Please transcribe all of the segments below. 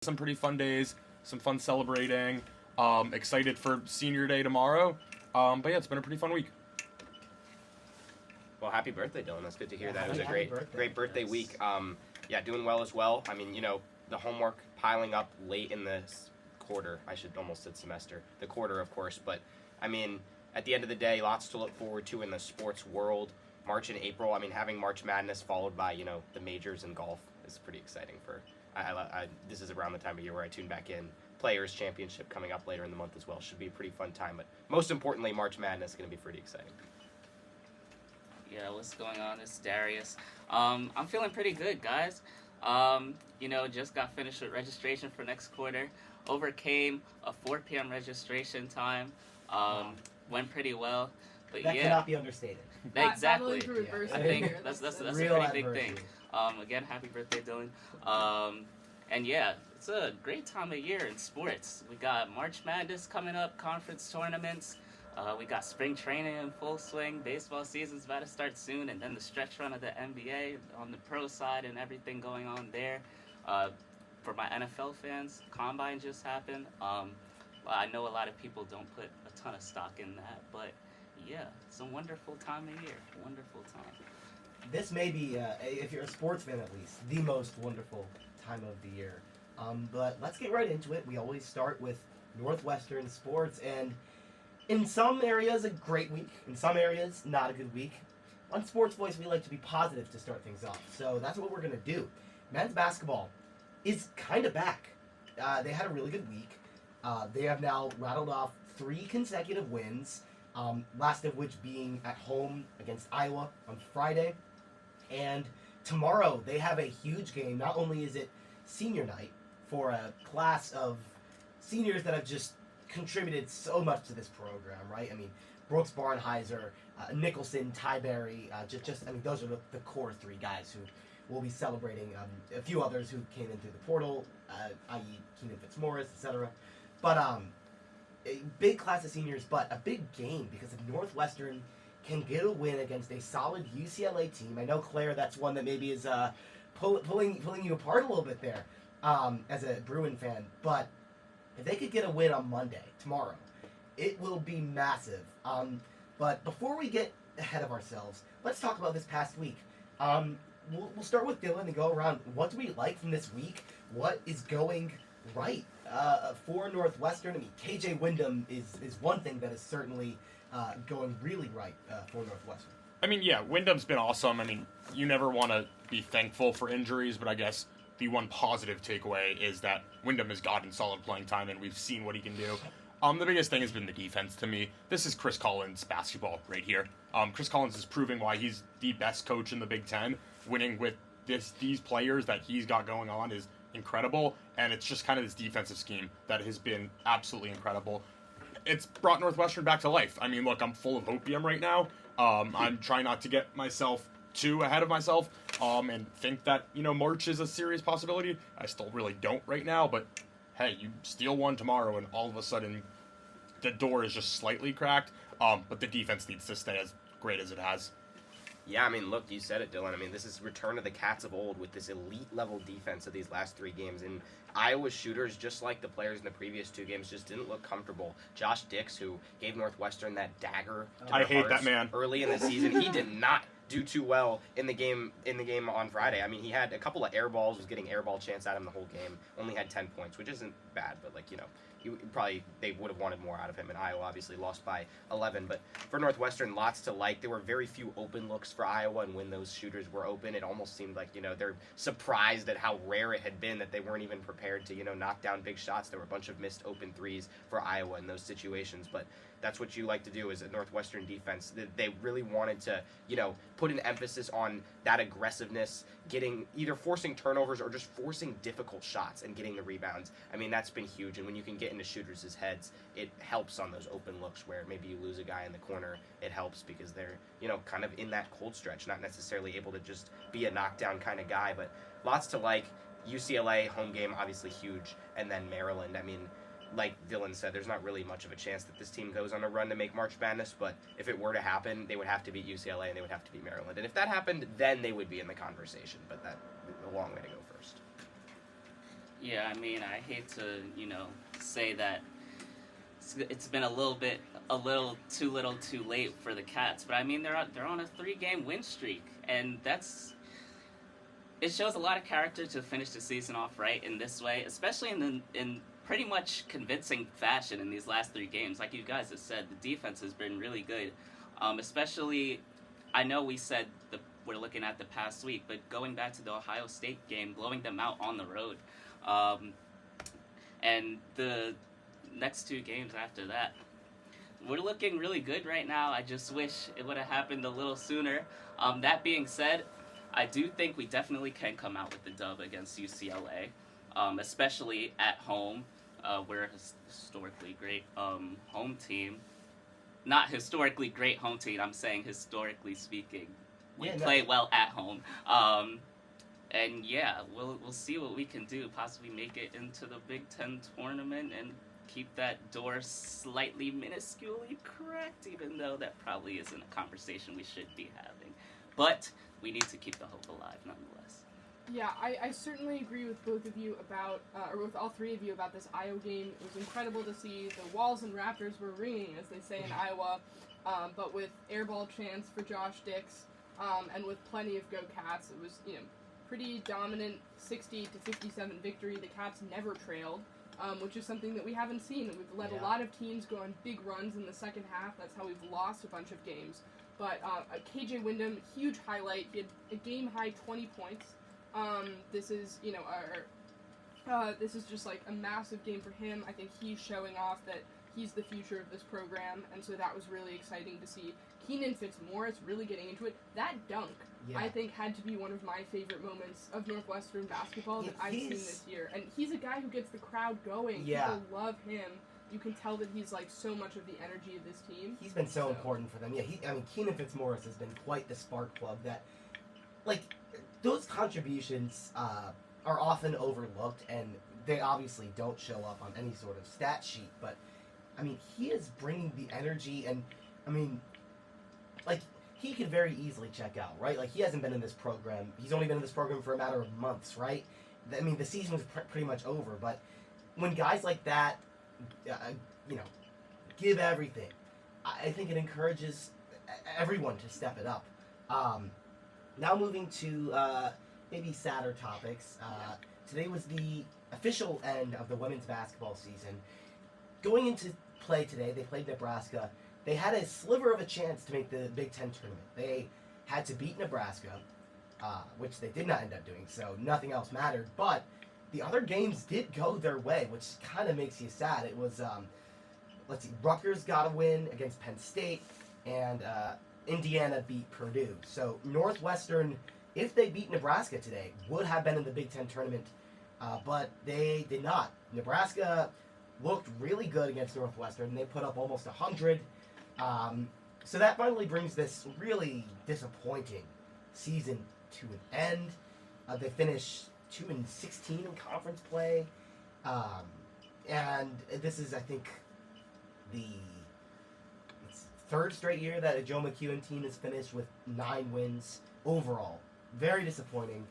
some pretty fun days, some fun celebrating. Excited for Senior Day tomorrow. But yeah, it's been a pretty fun week. Well, happy birthday, Dylan. That's good to hear. Yeah, That it was a happy great, birthday. great birthday Yes. week. Yeah, doing well as well. I mean, the homework piling up late in the quarter. I should almost said semester. The quarter, of course. But I mean, at the end of the day, lots to look forward to in the sports world. March and April. I mean, having March Madness followed by the majors in golf is pretty exciting. This is around the time of year where I tune back in. Players Championship coming up later in the month as well. Should be a pretty fun time. But most importantly, March Madness is going to be pretty exciting. Yeah, what's going on? It's Darius. I'm feeling pretty good, guys. Just got finished with registration for next quarter. Overcame a 4 p.m. registration time. Went pretty well. But That yeah, cannot be understated. exactly. Yeah. I think that's a Real pretty big adversity. thing. Again, happy birthday, Dylan. And yeah, it's a great time of year in sports. We got March Madness coming up, conference tournaments. We got spring training in full swing. Baseball season's about to start soon, and then the stretch run of the NBA on the pro side and everything going on there. For my NFL fans, Combine just happened. I know a lot of people don't put a ton of stock in that, but yeah, it's a wonderful time of year. Wonderful time. This may be, if you're a sports fan at least, the most wonderful time of the year. But let's get right into it. We always start with Northwestern sports, and in some areas, a great week. In some areas, not a good week. On SportsVoice, we like to be positive to start things off. So that's what we're going to do. Men's basketball is kind of back. They had a really good week. They have now rattled off 3 consecutive wins, last of which being at home against Iowa on Friday. And tomorrow, they have a huge game. Not only is it senior night for a class of seniors that have just contributed so much to this program, right? I mean, Brooks Barnheiser, Nicholson, Tyberry, those are the core 3 guys who will be celebrating. A few others who came in through the portal, i.e. Keenan Fitzmaurice, etc. But a big class of seniors, but a big game because if Northwestern can get a win against a solid UCLA team. I know, Claire, that's one that maybe is pulling you apart a little bit there as a Bruin fan, but if they could get a win on Monday, tomorrow, it will be massive. But before we get ahead of ourselves, let's talk about this past week. We'll start with Dylan and go around. What do we like from this week? What is going right for Northwestern? I mean, KJ Wyndham is one thing that is certainly going really right for Northwestern. I mean, yeah, Wyndham's been awesome. I mean, you never want to be thankful for injuries, but I guess the one positive takeaway is that Wyndham has gotten solid playing time, and we've seen what he can do. The biggest thing has been the defense to me. This is Chris Collins' basketball right here. Chris Collins is proving why he's the best coach in the Big Ten. Winning with these players that he's got going on is incredible, and it's just kind of this defensive scheme that has been absolutely incredible. It's brought Northwestern back to life. I mean, look, I'm full of opium right now. I'm trying not to get myself too ahead of myself and think that, March is a serious possibility. I still really don't right now, but hey, you steal one tomorrow and all of a sudden the door is just slightly cracked, but the defense needs to stay as great as it has. Yeah, I mean, look, you said it, Dylan. I mean, this is return of the cats of old with this elite-level defense of these last 3 games. And Iowa's shooters, just like the players in the previous 2 games, just didn't look comfortable. Josh Dix, who gave Northwestern that dagger to I their hate hearts that man. early in the season, he did not do too well in the game on Friday. I mean, he had a couple of air balls, was getting air ball chance at him the whole game. Only had 10 points, which isn't bad, but they would have wanted more out of him, and Iowa obviously lost by 11. But for Northwestern, lots to like. There were very few open looks for Iowa, and when those shooters were open, it almost seemed like, they're surprised at how rare it had been that they weren't even prepared to, knock down big shots. There were a bunch of missed open threes for Iowa in those situations, but that's what you like to do as a Northwestern defense. They really wanted to, put an emphasis on that aggressiveness, getting either forcing turnovers or just forcing difficult shots and getting the rebounds. I mean, that's been huge. And when you can get into shooters' heads, it helps on those open looks where maybe you lose a guy in the corner. It helps because they're, kind of in that cold stretch, not necessarily able to just be a knockdown kind of guy, but lots to like. UCLA home game, obviously huge. And then Maryland, I mean, like Dylan said, there's not really much of a chance that this team goes on a run to make March Madness, but if it were to happen, they would have to beat UCLA and they would have to beat Maryland. And if that happened, then they would be in the conversation, but that's a long way to go first. Yeah, I mean, I hate to, say that it's been a little too little too late for the Cats, but I mean, they're on a 3-game win streak, and it shows a lot of character to finish the season off right in this way, especially in pretty much convincing fashion in these last 3 games. Like you guys have said, the defense has been really good, especially. I know we said we're looking at the past week, but going back to the Ohio State game, blowing them out on the road, and the next 2 games after that, we're looking really good right now. I just wish it would have happened a little sooner. That being said, I do think we definitely can come out with the dub against UCLA, especially at home. We're a historically great home team. Not historically great home team, I'm saying historically speaking. We play well at home. And yeah, we'll see what we can do, possibly make it into the Big Ten tournament and keep that door slightly minusculely cracked, even though that probably isn't a conversation we should be having. But we need to keep the hope alive nonetheless. Yeah, I certainly agree with both of you about, or with all 3 of you about this Iowa game. It was incredible to see the walls and rafters were ringing, as they say in Iowa, but with airball chants for Josh Dix, and with plenty of Go Cats. It was, pretty dominant 60 to 57 victory. The Cats never trailed, which is something that we haven't seen. We've let a lot of teams go on big runs in the second half. That's how we've lost a bunch of games. But KJ Wyndham, huge highlight. He had a game-high 20 points. This is, this is just like a massive game for him. I think he's showing off that he's the future of this program, and so that was really exciting to see. Keenan Fitzmaurice really getting into it. That dunk, I think, had to be one of my favorite moments of Northwestern basketball that I've seen this year. And he's a guy who gets the crowd going. Yeah. People love him. You can tell that he's like so much of the energy of this team. He's been so important for them. Yeah, Keenan Fitzmaurice has been quite the spark plug that, like, those contributions are often overlooked, and they obviously don't show up on any sort of stat sheet. But, I mean, he is bringing the energy, and, I mean, like, he could very easily check out, right? Like, he hasn't been in this program. He's only been in this program for a matter of months, right? I mean, the season was pretty much over, but when guys like that, give everything, I think it encourages everyone to step it up. Now moving to maybe sadder topics. Today was the official end of the women's basketball season. Going into play today, they played Nebraska. They had a sliver of a chance to make the Big Ten tournament. They had to beat Nebraska, which they did not end up doing, so nothing else mattered. But the other games did go their way, which kind of makes you sad. It was, Rutgers got a win against Penn State, and Indiana beat Purdue. So Northwestern, if they beat Nebraska today, would have been in the Big Ten tournament, but they did not. Nebraska looked really good against Northwestern. They put up almost 100. So that finally brings this really disappointing season to an end. They finished 2-16 in conference play, and this is, I think, the third straight year that a Joe McEwen team has finished with 9 wins overall. Very disappointing.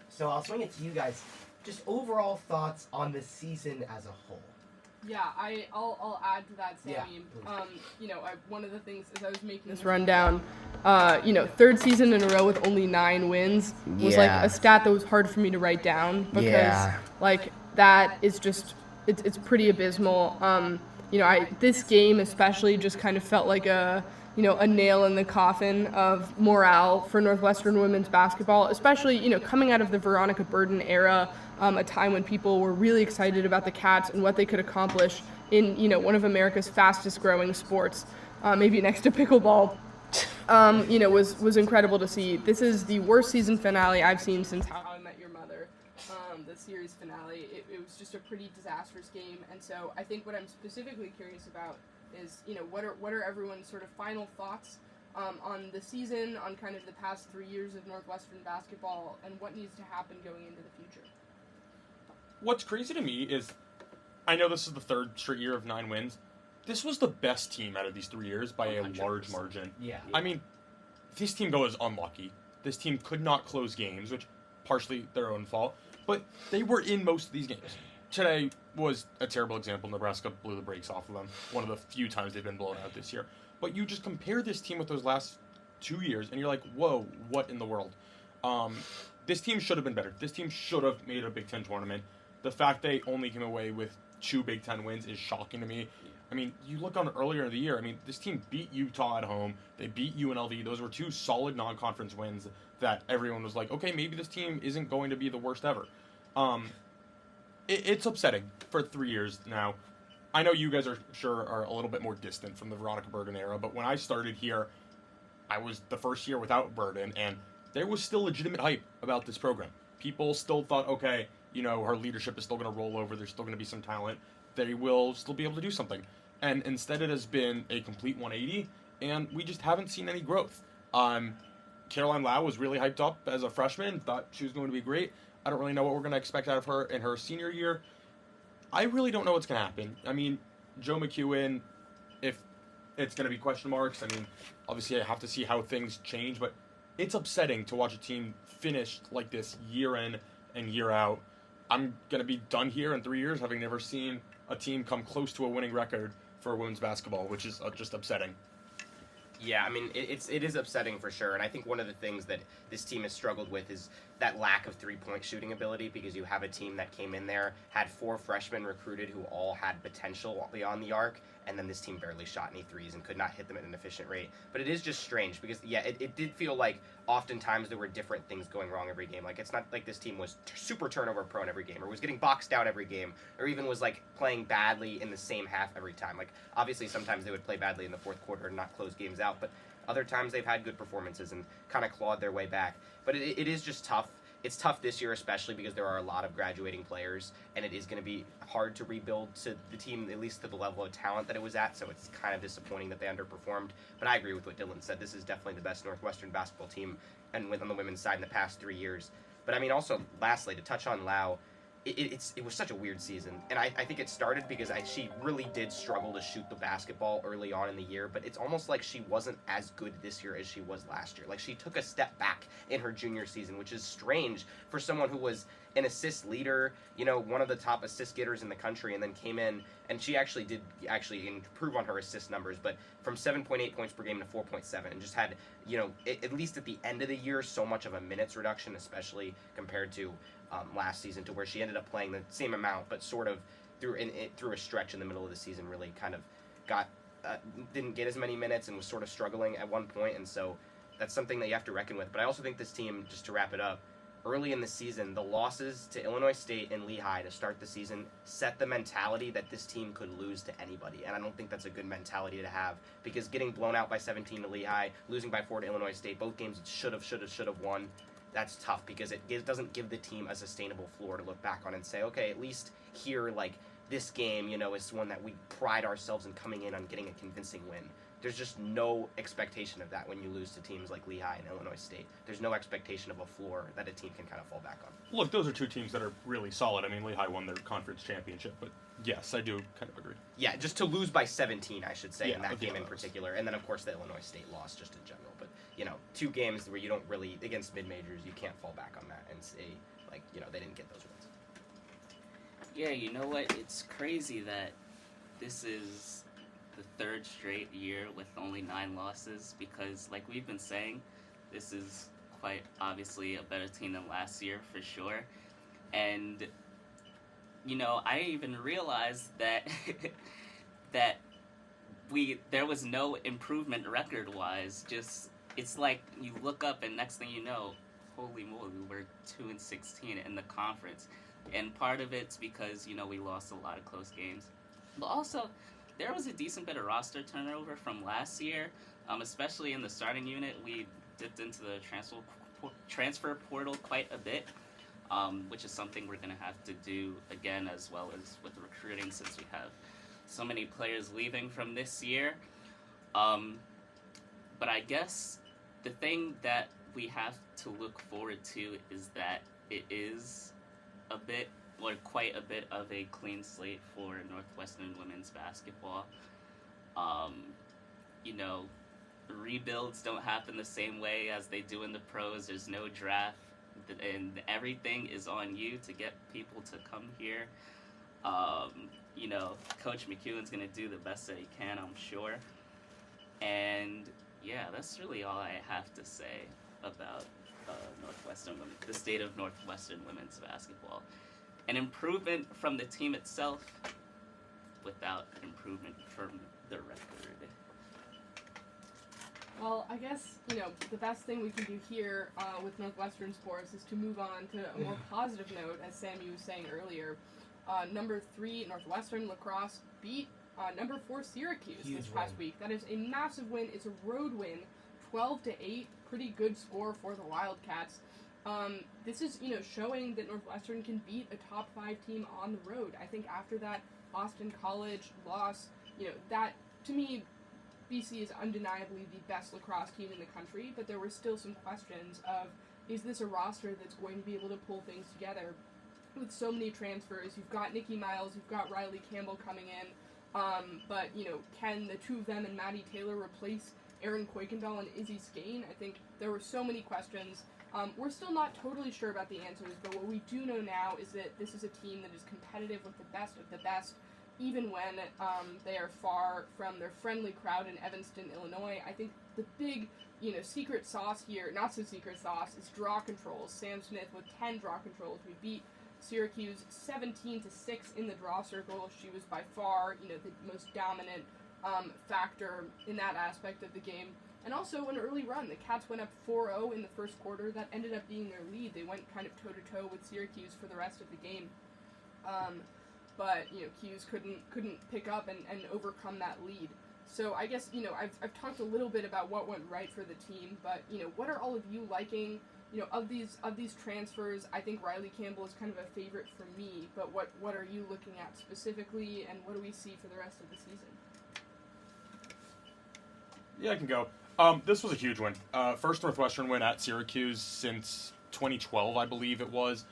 So I'll swing it to you guys. Just overall thoughts on this season as a whole. Yeah, I'll add to that, Sammy. Yeah, One of the things as I was making this rundown, third season in a row with only 9 wins was like a stat that was hard for me to write down because like that is just it's pretty abysmal. This game especially just kind of felt like a nail in the coffin of morale for Northwestern women's basketball, especially, coming out of the Veronica Burden era, a time when people were really excited about the Cats and what they could accomplish in, one of America's fastest growing sports, maybe next to pickleball, was incredible to see. This is the worst season finale I've seen since How I Met Your Mother, the series finale. It was just a pretty disastrous game, and so I think what I'm specifically curious about is, what are everyone's sort of final thoughts on the season, on kind of the past 3 years of Northwestern basketball, and what needs to happen going into the future? What's crazy to me is, I know this is the third straight year of 9 wins. This was the best team out of these 3 years by 100%. A large margin. Yeah. I mean, this team was unlucky. This team could not close games, which partially their own fault. but they were in most of these games. Today was a terrible example. Nebraska blew the brakes off of them. One of the few times they've been blown out this year. But you just compare this team with those last 2 years, and you're like, whoa, what in the world? This team should have been better. This team should have made a Big Ten tournament. The fact they only came away with 2 Big Ten wins is shocking to me. I mean, you look on earlier in the year, I mean, this team beat Utah at home. They beat UNLV. Those were 2 solid non-conference wins that everyone was like, okay, maybe this team isn't going to be the worst ever. It's upsetting for 3 years now. I know you guys are a little bit more distant from the Veronica Burden era, but when I started here, I was the first year without Burden, and there was still legitimate hype about this program. People still thought, okay, her leadership is still going to roll over. There's still going to be some talent. They will still be able to do something. And instead it has been a complete 180, and we just haven't seen any growth. Caroline Lau was really hyped up as a freshman, thought she was going to be great. I don't really know what we're going to expect out of her in her senior year. I really don't know what's going to happen. I mean, Joe McEwen, if it's going to be question marks, I mean, obviously I have to see how things change, but it's upsetting to watch a team finish like this year in and year out. I'm going to be done here in 3 years having never seen a team come close to a winning record for women's basketball, which is just upsetting. Yeah, I mean, it is upsetting for sure, and I think one of the things that this team has struggled with is that lack of three-point shooting ability, because you have a team that came in there, had 4 freshmen recruited who all had potential beyond the arc, and then this team barely shot any threes and could not hit them at an efficient rate. But it is just strange, because, yeah, it did feel like oftentimes there were different things going wrong every game. Like, it's not like this team was super turnover-prone every game, or was getting boxed out every game, or even was, like, playing badly in the same half every time. Like, obviously sometimes they would play badly in the fourth quarter and not close games out, but other times they've had good performances and kind of clawed their way back. But it is just tough. It's tough this year, especially because there are a lot of graduating players, and it is going to be hard to rebuild to the team, at least to the level of talent that it was at, so it's kind of disappointing that they underperformed. But I agree with what Dylan said. This is definitely the best Northwestern basketball team, and on the women's side in the past 3 years. But I mean, also, lastly, to touch on Lau, it was such a weird season, and I think it started because she really did struggle to shoot the basketball early on in the year, but it's almost like she wasn't as good this year as she was last year. Like, she took a step back in her junior season, which is strange for someone who was an assist leader, one of the top assist getters in the country, and then came in, and she did improve on her assist numbers, but from 7.8 points per game to 4.7, and just had, at least at the end of the year, so much of a minutes reduction, especially compared to last season, to where she ended up playing the same amount, but sort of through a stretch in the middle of the season really kind of didn't get as many minutes and was sort of struggling at one point, and so that's something that you have to reckon with. But I also think this team, just to wrap it up, early in the season, the losses to Illinois State and Lehigh to start the season set the mentality that this team could lose to anybody, and I don't think that's a good mentality to have, because getting blown out by 17 to Lehigh, losing by 4 to Illinois State, both games should have won. That's tough, because it doesn't give the team a sustainable floor to look back on and say, okay, at least here, like, this game, is one that we pride ourselves in coming in on getting a convincing win. There's just no expectation of that when you lose to teams like Lehigh and Illinois State. There's no expectation of a floor that a team can kind of fall back on. Look, those are 2 teams that are really solid. I mean, Lehigh won their conference championship, but yes, I do kind of agree. Yeah, just to lose by 17, I should say, in that game in particular. And then, of course, the Illinois State loss just in general. But, 2 games where you don't really, against mid-majors, you can't fall back on that and say, like, they didn't get those wins. Yeah, you know what? It's crazy that this is the 3rd straight year with only 9 losses, because, like we've been saying, this is quite obviously a better team than last year for sure. And I even realized that there was no improvement record wise. Just, it's like you look up and next thing you know, holy moly, we're 2-16 in the conference. And part of it's because we lost a lot of close games, but also there was a decent bit of roster turnover from last year, especially in the starting unit. We dipped into the transfer portal quite a bit, which is something we're going to have to do again, as well as with recruiting, since we have so many players leaving from this year. But I guess the thing that we have to look forward to is that it is quite a bit of a clean slate for Northwestern women's basketball. Rebuilds don't happen the same way as they do in the pros. There's no draft. and everything is on you to get people to come here. Coach McEwen's going to do the best that he can, I'm sure. And yeah, that's really all I have to say about the state of Northwestern women's basketball. An improvement from the team itself without improvement from the record. Well, I guess, the best thing we can do here with Northwestern sports is to move on to a more positive note, as Sammy was saying earlier. Number 3, Northwestern lacrosse beat number 4, Syracuse this past week. That is a massive win. It's a road win, 12-8. Pretty good score for the Wildcats. This is, showing that Northwestern can beat a top 5 team on the road. I think after that Boston College loss, that, to me, BC is undeniably the best lacrosse team in the country, but there were still some questions of, is this a roster that's going to be able to pull things together? With so many transfers, you've got Nikki Miles, you've got Riley Campbell coming in, but, can the two of them and Maddie Taylor replace Erin Kuykendall and Izzy Skane? I think there were so many questions. We're still not totally sure about the answers, but what we do know now is that this is a team that is competitive with the best of the best, even when they are far from their friendly crowd in Evanston, Illinois. I think the big, secret sauce here, not so secret sauce, is draw controls. Sam Smith with 10 draw controls. We beat Syracuse 17-6 in the draw circle. She was by far, the most dominant factor in that aspect of the game. And also an early run. The Cats went up 4-0 in the first quarter. That ended up being their lead. They went kind of toe-to-toe with Syracuse for the rest of the game. But, Hughes couldn't pick up and overcome that lead. So I guess, I've talked a little bit about what went right for the team, but, what are all of you liking? Of these transfers, I think Riley Campbell is kind of a favorite for me, but what are you looking at specifically, and what do we see for the rest of the season? Yeah, I can go. This was a huge win. First Northwestern win at Syracuse since 2012, I believe it was,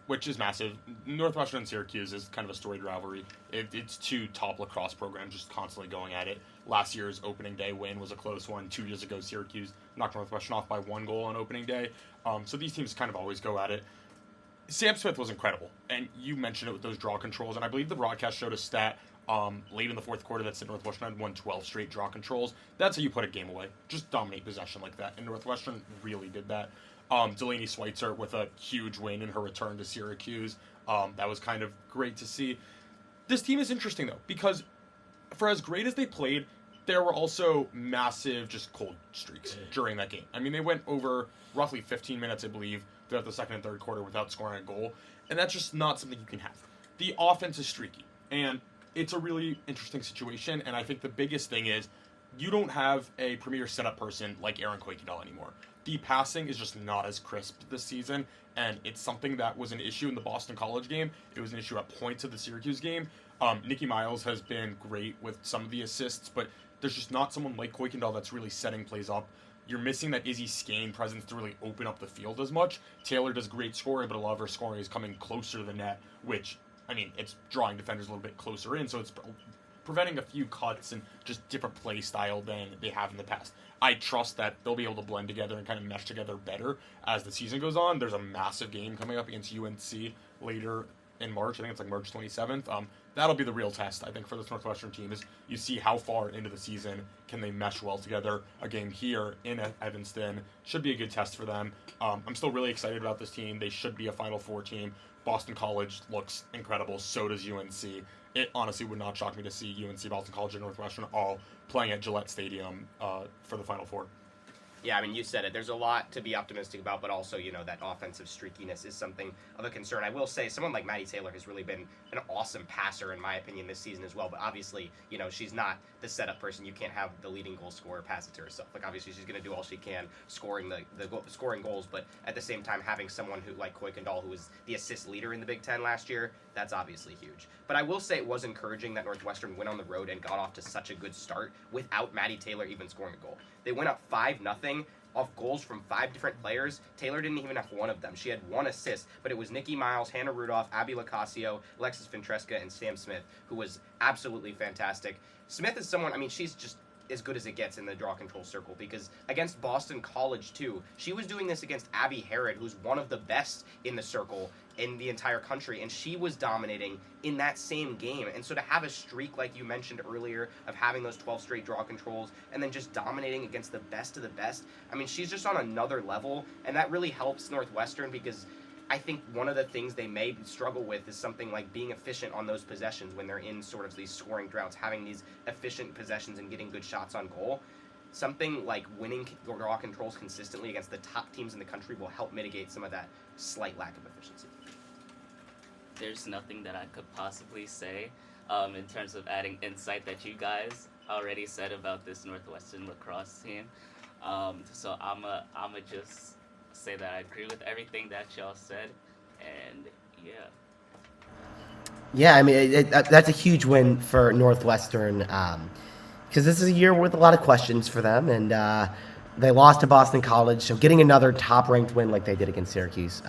which is massive. Northwestern and Syracuse is kind of a storied rivalry. It's two top lacrosse programs just constantly going at it. Last year's opening day win was a close one. 2 years ago, Syracuse knocked Northwestern off by 1 goal on opening day. So these teams kind of always go at it. Sam Smith was incredible, and you mentioned it with those draw controls, and I believe the broadcast showed a stat late in the fourth quarter that said Northwestern had won 12 straight draw controls. That's how you put a game away. Just dominate possession like that, and Northwestern really did that. Delaney Schweitzer with a huge win in her return to Syracuse. That was kind of great to see. This team is interesting, though, because for as great as they played, there were also massive just cold streaks during that game. I mean, they went over roughly 15 minutes, I believe, throughout the second and third quarter without scoring a goal, and that's just not something you can have. The offense is streaky, and it's a really interesting situation, and I think the biggest thing is you don't have a premier setup person like Erin Kuykendall anymore. The passing is just not as crisp this season, and it's something that was an issue in the Boston College game. It was an issue at points of the Syracuse game. Nikki Miles has been great with some of the assists, but there's just not someone like Kuykendall that's really setting plays up. You're missing that Izzy Skane presence to really open up the field as much. Taylor does great scoring, but a lot of her scoring is coming closer to the net, which, I mean, it's drawing defenders a little bit closer in, so it's preventing a few cuts and just different play style than they have in the past. I trust that they'll be able to blend together and kind of mesh together better as the season goes on. There's a massive game coming up against UNC later in March. I think it's like March 27th. That'll be the real test, I think, for this Northwestern team is you see how far into the season can they mesh well together. A game here in Evanston should be a good test for them. I'm still really excited about this team. They should be a Final Four team. Boston College looks incredible. So does UNC. It honestly would not shock me to see UNC, Boston College, and Northwestern all playing at Gillette Stadium for the Final Four. Yeah, I mean, you said it. There's a lot to be optimistic about, but also, that offensive streakiness is something of a concern. I will say someone like Maddie Taylor has really been an awesome passer, in my opinion, this season as well. But obviously, she's not the setup person. You can't have the leading goal scorer pass it to herself. Like, obviously, she's going to do all she can scoring scoring goals. But at the same time, having someone who like Kuykendall, who was the assist leader in the Big Ten last year, that's obviously huge. But I will say it was encouraging that Northwestern went on the road and got off to such a good start without Maddie Taylor even scoring a goal. They went up 5-0 off goals from 5 different players. Taylor didn't even have one of them. She had 1 assist, but it was Nikki Miles, Hannah Rudolph, Abby Lacasio, Alexis Ventresca, and Sam Smith, who was absolutely fantastic. Smith is someone, I mean, she's just as good as it gets in the draw control circle, because against Boston College too, she was doing this against Abby Harrod, who's one of the best in the circle in the entire country, and she was dominating in that same game. And so to have a streak like you mentioned earlier of having those 12 straight draw controls and then just dominating against the best of the best, I mean, she's just on another level, and that really helps Northwestern, because I think one of the things they may struggle with is something like being efficient on those possessions when they're in sort of these scoring droughts, having these efficient possessions and getting good shots on goal. Something like winning draw controls consistently against the top teams in the country will help mitigate some of that slight lack of efficiency. There's nothing that I could possibly say in terms of adding insight that you guys already said about this Northwestern lacrosse team. So I'ma just say that I agree with everything that y'all said, and yeah. Yeah, I mean, that's a huge win for Northwestern, because this is a year with a lot of questions for them, and they lost to Boston College, so getting another top-ranked win like they did against Syracuse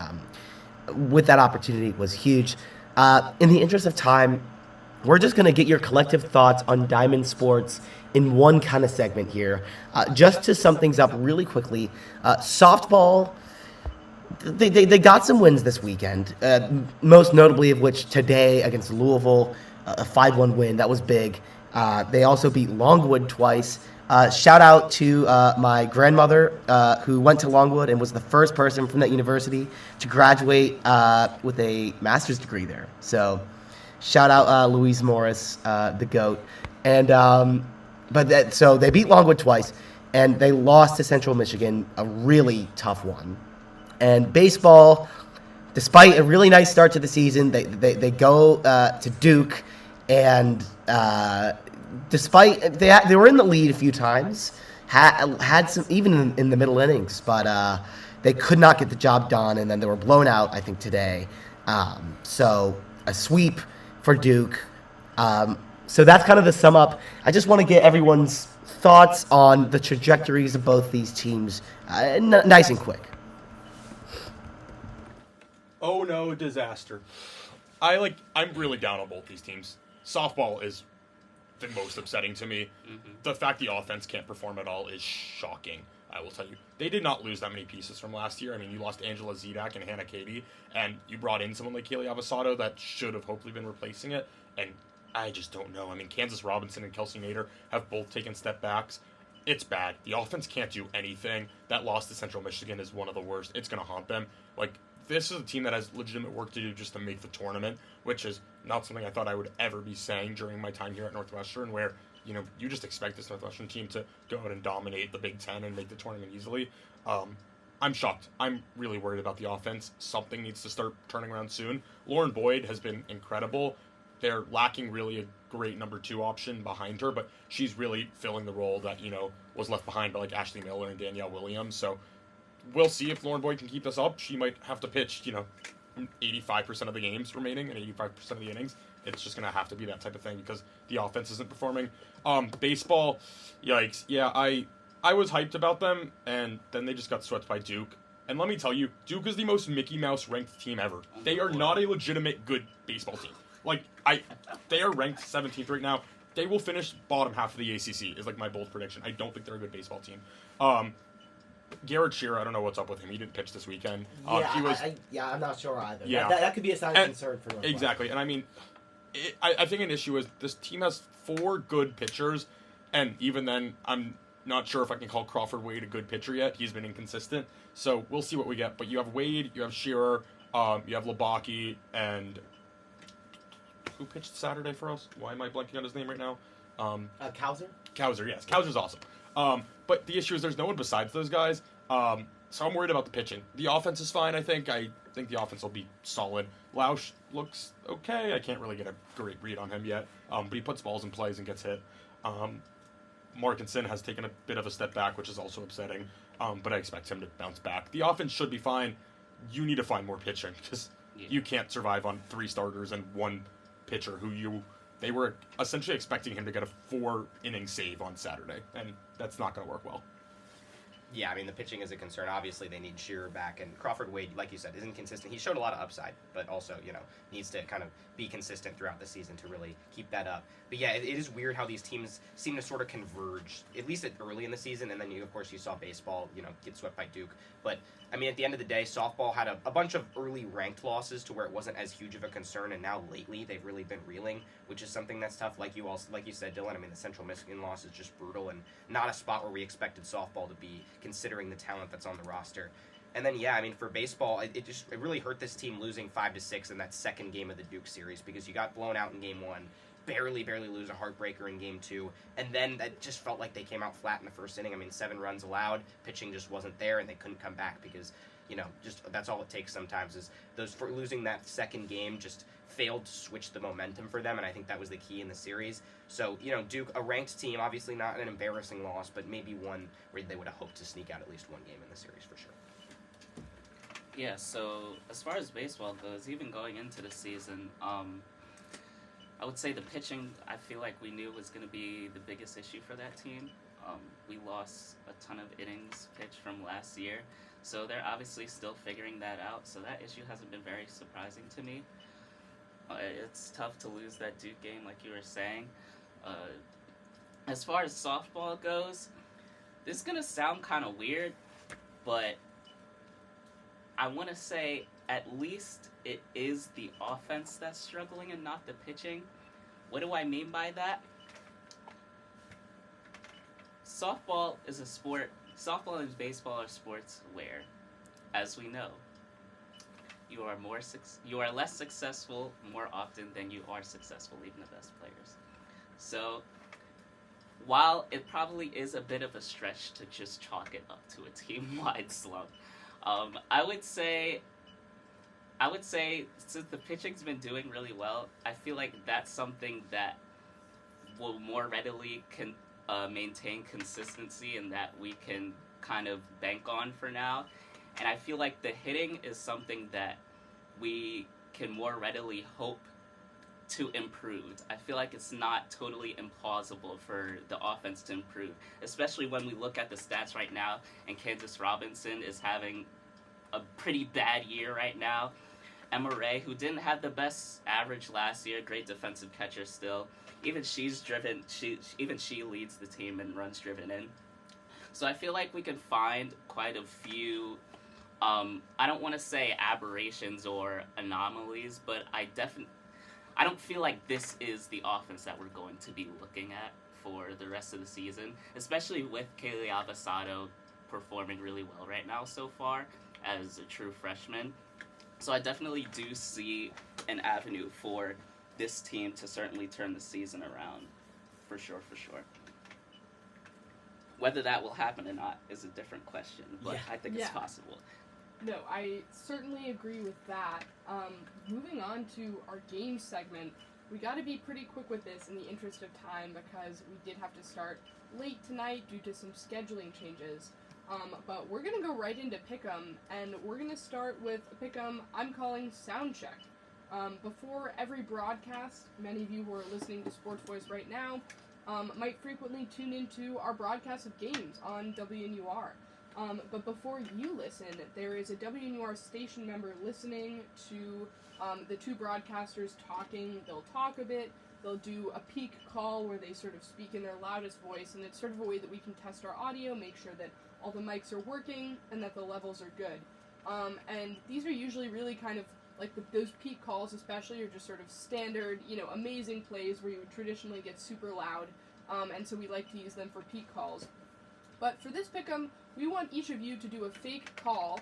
with that opportunity was huge. In the interest of time, we're just going to get your collective thoughts on Diamond Sports in one kind of segment here. Just to sum things up really quickly, softball, they got some wins this weekend, most notably of which today against Louisville, a 5-1 win. That was big. They also beat Longwood twice. Shout out to my grandmother who went to Longwood and was the first person from that university to graduate with a master's degree there. So shout out Louise Morris, the GOAT. And so they beat Longwood twice, and they lost to Central Michigan, a really tough one. And baseball, despite a really nice start to the season, they go to Duke, and despite they were in the lead a few times, had some even in the middle innings, but they could not get the job done, and then they were blown out, I think, today. So a sweep for Duke. So that's kind of the sum up. I just want to get everyone's thoughts on the trajectories of both these teams, nice and quick. Oh no, disaster. I'm really down on both these teams. Softball is the most upsetting to me. Mm-hmm. The fact the offense can't perform at all is shocking, I will tell you. They did not lose that many pieces from last year. I mean, you lost Angela Zidak and Hannah Katie, and you brought in someone like Kaylee Avasado that should have hopefully been replacing it, and I just don't know. I mean, Kansas Robinson and Kelsey Nader have both taken step backs. It's bad. The offense can't do anything. That loss to Central Michigan is one of the worst. It's going to haunt them. This is a team that has legitimate work to do just to make the tournament, which is not something I thought I would ever be saying during my time here at Northwestern, where, you just expect this Northwestern team to go out and dominate the Big Ten and make the tournament easily. I'm shocked. I'm really worried about the offense. Something needs to start turning around soon. Lauren Boyd has been incredible. They're lacking really a great number 2 option behind her, but she's really filling the role that, was left behind by Ashley Miller and Danielle Williams. So we'll see if Lauren Boyd can keep this up. She might have to pitch, 85% of the games remaining and 85% of the innings. It's just going to have to be that type of thing because the offense isn't performing. Baseball, yikes. Yeah, I was hyped about them, and then they just got swept by Duke. And let me tell you, Duke is the most Mickey Mouse ranked team ever. They are not a legitimate good baseball team. They are ranked 17th right now. They will finish bottom half of the ACC is my bold prediction. I don't think they're a good baseball team. Garrett Shearer, I don't know what's up with him. He didn't pitch this weekend. I'm not sure either. Yeah. That could be a sign of concern for Northwestern. Exactly. And I mean, I think an issue is this team has 4 good pitchers, and even then, I'm not sure if I can call Crawford Wade a good pitcher yet. He's been inconsistent. So we'll see what we get. But you have Wade, you have Shearer, you have Labaki, and who pitched Saturday for us? Why am I blanking on his name right now? Kauser? Kauser, yes. Kauser's awesome. But the issue is there's no one besides those guys. So I'm worried about the pitching. The offense is fine, I think. I think the offense will be solid. Lausch looks okay. I can't really get a great read on him yet. But he puts balls in plays and gets hit. Markinson has taken a bit of a step back, which is also upsetting. But I expect him to bounce back. The offense should be fine. You need to find more pitching because you can't survive on 3 starters and 1 pitcher who they were essentially expecting him to get a 4-inning save on Saturday, and that's not going to work well. Yeah, I mean, the pitching is a concern. Obviously, they need Shearer back, and Crawford Wade, like you said, isn't consistent. He showed a lot of upside, but also, needs to kind of be consistent throughout the season to really keep that up. But yeah, it is weird how these teams seem to sort of converge, at least early in the season, and then, of course, you saw baseball, get swept by Duke. But, I mean, at the end of the day, softball had a bunch of early ranked losses to where it wasn't as huge of a concern, and now lately they've really been reeling, which is something that's tough. Like you said, Dylan, I mean, the Central Michigan loss is just brutal, and not a spot where we expected softball to be, considering the talent that's on the roster. And then, yeah, I mean, for baseball, it really hurt this team losing 5-6 in that second game of the Duke series, because you got blown out in game one, barely lose a heartbreaker in game two, and then that just felt like they came out flat in the first inning. I mean, 7 runs allowed, pitching just wasn't there, and they couldn't come back because, just that's all it takes sometimes is for losing that second game just failed to switch the momentum for them, and I think that was the key in the series. So, Duke, a ranked team, obviously not an embarrassing loss, but maybe one where they would have hoped to sneak out at least one game in the series for sure. Yeah, so as far as baseball goes, even going into the season, I would say the pitching, I feel like we knew was going to be the biggest issue for that team. We lost a ton of innings pitched from last year, so they're obviously still figuring that out, so that issue hasn't been very surprising to me. It's tough to lose that Duke game, like you were saying. As far as softball goes, this is going to sound kind of weird, but I want to say at least it is the offense that's struggling and not the pitching. What do I mean by that? Softball is a sport. Softball and baseball are sports where, as we know, you are less successful more often than you are successful, even the best players. So, while it probably is a bit of a stretch to just chalk it up to a team-wide slump, I would say since the pitching's been doing really well, I feel like that's something that will more readily maintain consistency and that we can kind of bank on for now. And I feel like the hitting is something that we can more readily hope to improve. I feel like it's not totally implausible for the offense to improve, especially when we look at the stats right now, and Kansas Robinson is having a pretty bad year right now. Emma Ray, who didn't have the best average last year, great defensive catcher still. Even she leads the team in runs driven in. So I feel like we can find quite a few, I don't want to say aberrations or anomalies, but I don't feel like this is the offense that we're going to be looking at for the rest of the season, especially with Kaylee Avasado performing really well right now so far as a true freshman. So I definitely do see an avenue for this team to certainly turn the season around, for sure. Whether that will happen or not is a different question, but I think it's possible. No, I certainly agree with that. Moving on to our game segment, we got to be pretty quick with this in the interest of time because we did have to start late tonight due to some scheduling changes. But we're going to go right into Pick'em, and we're going to start with a Pick'em I'm calling Soundcheck. Before every broadcast, many of you who are listening to SportsVoice right now might frequently tune into our broadcast of games on WNUR. But before you listen, there is a WNUR station member listening to the two broadcasters talking. They'll talk a bit. They'll do a peak call where they sort of speak in their loudest voice, and it's sort of a way that we can test our audio, make sure that all the mics are working, and that the levels are good. And these are usually really kind of, like those peak calls especially are just sort of standard, amazing plays where you would traditionally get super loud, and so we like to use them for peak calls. But for this Pick'em, we want each of you to do a fake call,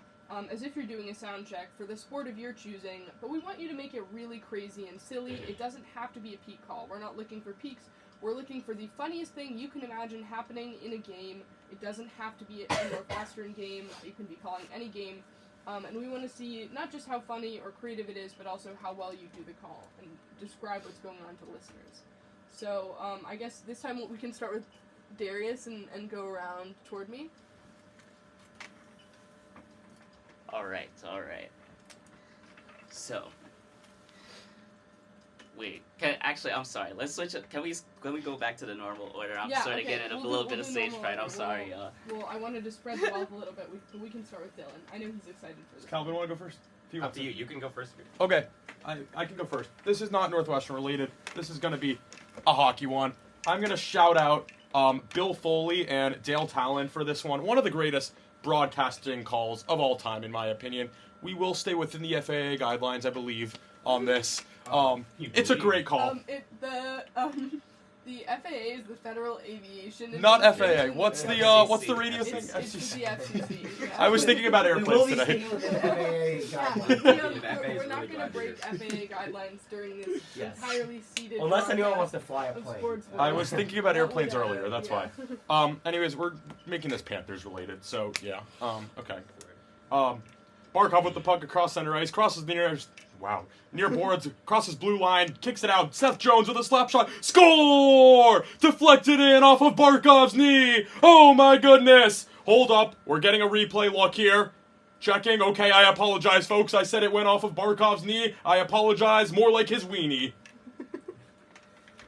as if you're doing a sound check for the sport of your choosing, but we want you to make it really crazy and silly. It doesn't have to be a peak call. We're not looking for peaks. We're looking for the funniest thing you can imagine happening in a game. It doesn't have to be a Northwestern game. You can be calling any game. And we want to see not just how funny or creative it is, but also how well you do the call and describe what's going on to listeners. So I guess this time we can start with Darius and go around toward me. All right. So, Wait, I'm sorry. Let's switch it. Can we go back to the normal order? I'm Yeah, starting to get in a little bit of stage fright. I'm sorry, y'all. Well, I wanted to spread the wealth a little bit. We can start with Dylan. I know he's excited for this. Does Calvin want to go first? Up to you. You can go first. Okay, I can go first. This is not Northwestern related. This is going to be a hockey one. I'm going to shout out Bill Foley and Dale Talon for this one. One of the greatest broadcasting calls of all time, in my opinion. We will stay within the FAA guidelines, I believe, on this. It's a great call. The FAA is the Federal Aviation. Not Administration. FAA. What's the radio thing? It's the FCC. Yeah. I was thinking about We airplanes will be today. sticking with the FAA guidelines. We're not going to break FAA guidelines during this Yes. entirely seated. Unless anyone wants broadcast to fly a of plane. SportsVoice. I was thinking about airplanes Yeah, earlier. That's yeah. why. Anyways, we're making this Panthers related, so yeah. Okay. Barkov with the puck across center ice, crosses the near boards, crosses blue line, kicks it out. Seth Jones with a slap shot, score! Deflected in off of Barkov's knee. Oh my goodness! Hold up, we're getting a replay look here. Checking. Okay, I apologize, folks. I said it went off of Barkov's knee. I apologize. More like his weenie.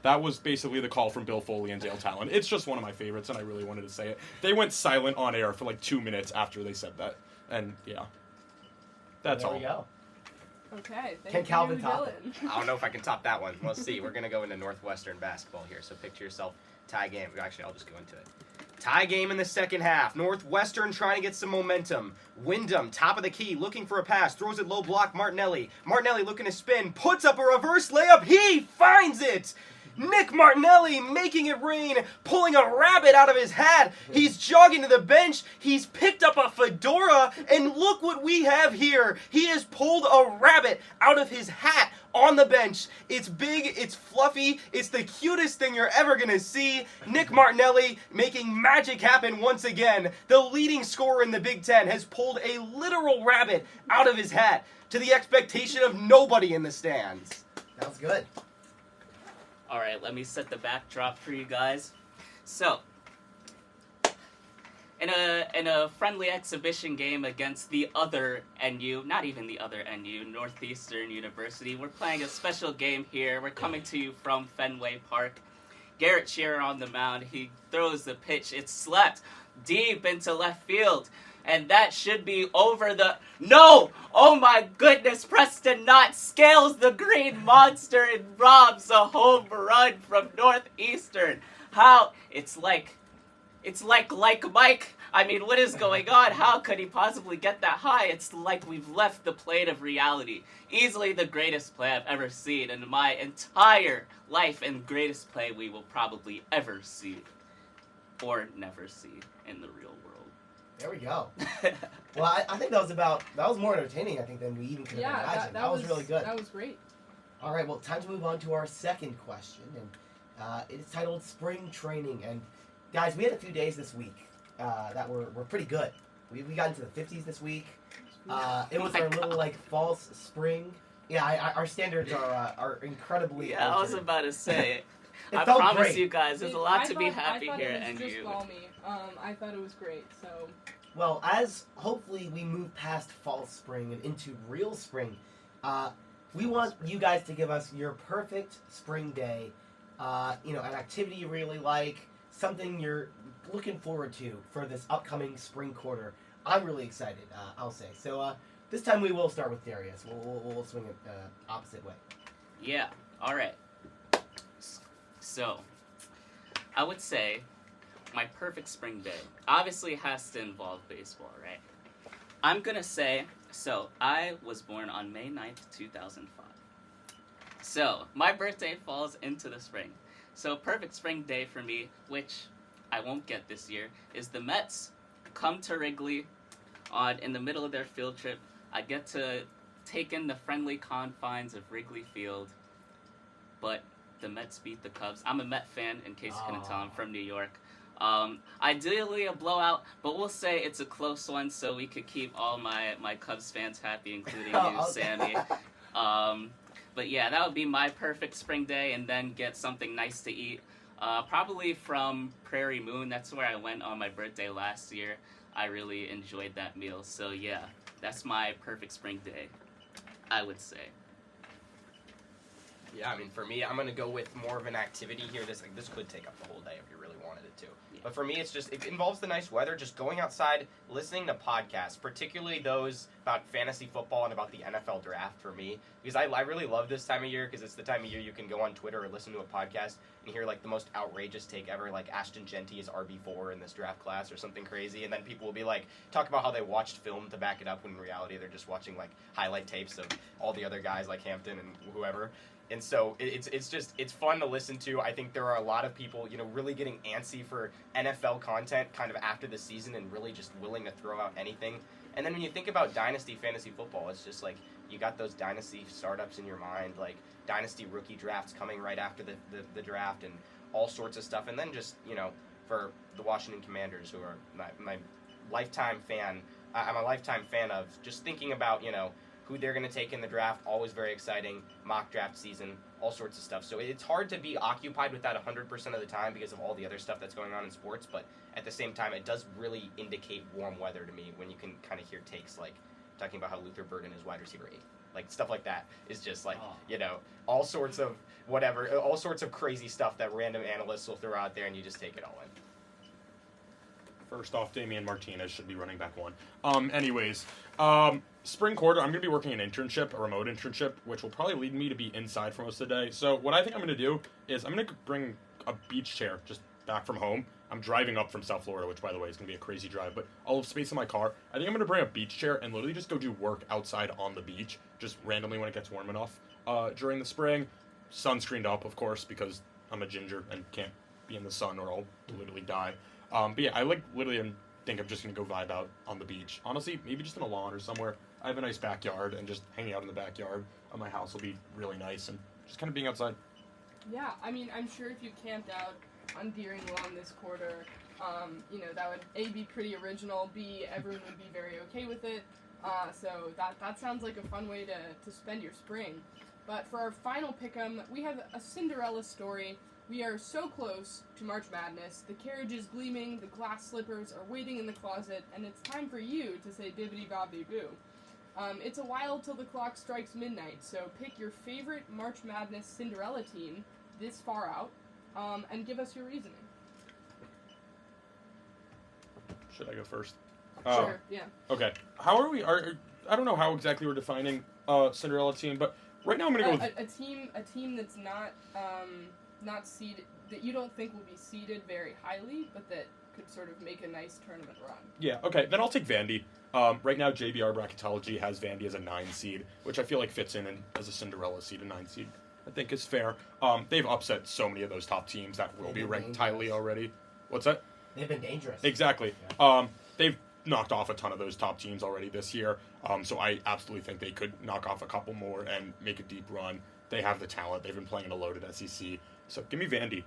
That was basically the call from Bill Foley and Dale Talon. It's just one of my favorites, and I really wanted to say it. They went silent on air for like 2 minutes after they said that, and yeah. That's there all. we go. Okay. Can Calvin top Dylan. I don't know if I can top that one. We'll see. We're going to go into Northwestern basketball here. So picture yourself tie game. Actually, I'll just go into it. Tie game in the second half. Northwestern trying to get some momentum. Wyndham, top of the key, looking for a pass. Throws it low block, Martinelli. Martinelli looking to spin. Puts up a reverse layup. He finds it! Nick Martinelli making it rain, pulling a rabbit out of his hat. He's jogging to the bench. He's picked up a fedora, and look what we have here. He has pulled a rabbit out of his hat on the bench. It's big, it's fluffy, it's the cutest thing you're ever going to see. Nick Martinelli making magic happen once again. The leading scorer in the Big Ten has pulled a literal rabbit out of his hat to the expectation of nobody in the stands. That was good. All right, let me set the backdrop for you guys. So, in a friendly exhibition game against the other NU, not even the other NU, Northeastern University, we're playing a special game here. We're coming to you from Fenway Park. Garrett Shearer on the mound. He throws the pitch. It's slapped deep into left field. And that should be over the... No! Oh my goodness, Preston Knott scales the green monster and robs a home run from Northeastern. How? It's like Mike. I mean, what is going on? How could he possibly get that high? It's like we've left the plane of reality. Easily the greatest play I've ever seen in my entire life, and greatest play we will probably ever see. Or never see in the real world. There we go. Well, I think that was more entertaining, I think, than we even could have imagined. That was really good. That was great. All right, well, time to move on to our second question, and it is titled Spring Training. And guys, we had a few days this week that were pretty good. We got into the 50s this week. It was our little false spring. Yeah, our standards are incredibly. Yeah, I was about to say. I felt promise great. you guys, there's a lot to be happy I thought here it and was just you. balmy. I thought it was great. So. Well, as hopefully we move past false spring and into real spring, we want you guys to give us your perfect spring day. An activity you really like, something you're looking forward to for this upcoming spring quarter. I'm really excited, I'll say. So this time we will start with Darius. We'll swing it opposite way. Yeah, all right. So, I would say my perfect spring day obviously has to involve baseball, right? I'm going to say, so I was born on May 9th, 2005. So, my birthday falls into the spring. So, perfect spring day for me, which I won't get this year, is the Mets come to Wrigley in the middle of their field trip. I get to take in the friendly confines of Wrigley Field, but the Mets beat the Cubs. I'm a Met fan, in case you couldn't tell. I'm from New York. Ideally a blowout, but we'll say it's a close one so we could keep all my Cubs fans happy, including you, Sammy. But yeah, that would be my perfect spring day, and then get something nice to eat. Probably from Prairie Moon. That's where I went on my birthday last year. I really enjoyed that meal. So yeah, that's my perfect spring day, I would say. Yeah, I mean, for me, I'm gonna go with more of an activity here. This could take up the whole day if you really wanted it to. Yeah. But for me, it involves the nice weather, just going outside, listening to podcasts, particularly those about fantasy football and about the NFL draft for me, because I really love this time of year because it's the time of year you can go on Twitter or listen to a podcast and hear like the most outrageous take ever, like Ashton Genty is RB4 in this draft class or something crazy, and then people will be like talk about how they watched film to back it up when in reality they're just watching like highlight tapes of all the other guys like Hampton and whoever. And so it's fun to listen to. I think there are a lot of people, really getting antsy for NFL content kind of after the season and really just willing to throw out anything. And then when you think about Dynasty Fantasy Football, it's just like you got those Dynasty startups in your mind, like Dynasty rookie drafts coming right after the draft and all sorts of stuff. And then just, for the Washington Commanders, who are my lifetime fan, I'm a lifetime fan of, just thinking about, who they're going to take in the draft, always very exciting, mock draft season, all sorts of stuff. So it's hard to be occupied with that 100% of the time because of all the other stuff that's going on in sports, but at the same time, it does really indicate warm weather to me when you can kind of hear takes like talking about how Luther Burden is wide receiver 8. Like, stuff like that is just like, all sorts of whatever, all sorts of crazy stuff that random analysts will throw out there, and you just take it all in. First off, Damian Martinez should be running back 1. Anyways, spring quarter, I'm going to be working an internship, a remote internship, which will probably lead me to be inside for most of the day. So what I think I'm going to do is I'm going to bring a beach chair just back from home. I'm driving up from South Florida, which, by the way, is going to be a crazy drive, but I'll have space in my car. I think I'm going to bring a beach chair and literally just go do work outside on the beach, just randomly when it gets warm enough during the spring. Sunscreened up, of course, because I'm a ginger and can't be in the sun or I'll literally die. But yeah, I literally think I'm just going to go vibe out on the beach. Honestly, maybe just in a lawn or somewhere. I have a nice backyard, and just hanging out in the backyard of my house will be really nice, and just kind of being outside. Yeah, I mean, I'm sure if you camped out on Deering Lawn this quarter, that would A, be pretty original, B, everyone would be very okay with it. So that sounds like a fun way to spend your spring. But for our final pick'em, we have a Cinderella story. We are so close to March Madness. The carriage is gleaming, the glass slippers are waiting in the closet, and it's time for you to say bibbidi-bobbidi-boo. It's a while till the clock strikes midnight, so pick your favorite March Madness Cinderella team this far out, and give us your reasoning. Should I go first? Sure, yeah. Okay. How are we? I don't know how exactly we're defining Cinderella team, but right now I'm going to go with... A team that's not seeded, that you don't think will be seeded very highly, but that could sort of make a nice tournament run. Yeah, okay, then I'll take Vandy. Right now, JBR Bracketology has Vandy as a 9 seed, which I feel like fits in as a Cinderella seed, a 9 seed. I think is fair. They've upset so many of those top teams that will be ranked highly already. What's that? They've been dangerous. Exactly. Yeah. They've knocked off a ton of those top teams already this year, so I absolutely think they could knock off a couple more and make a deep run. They have the talent. They've been playing in a loaded SEC. So give me Vandy.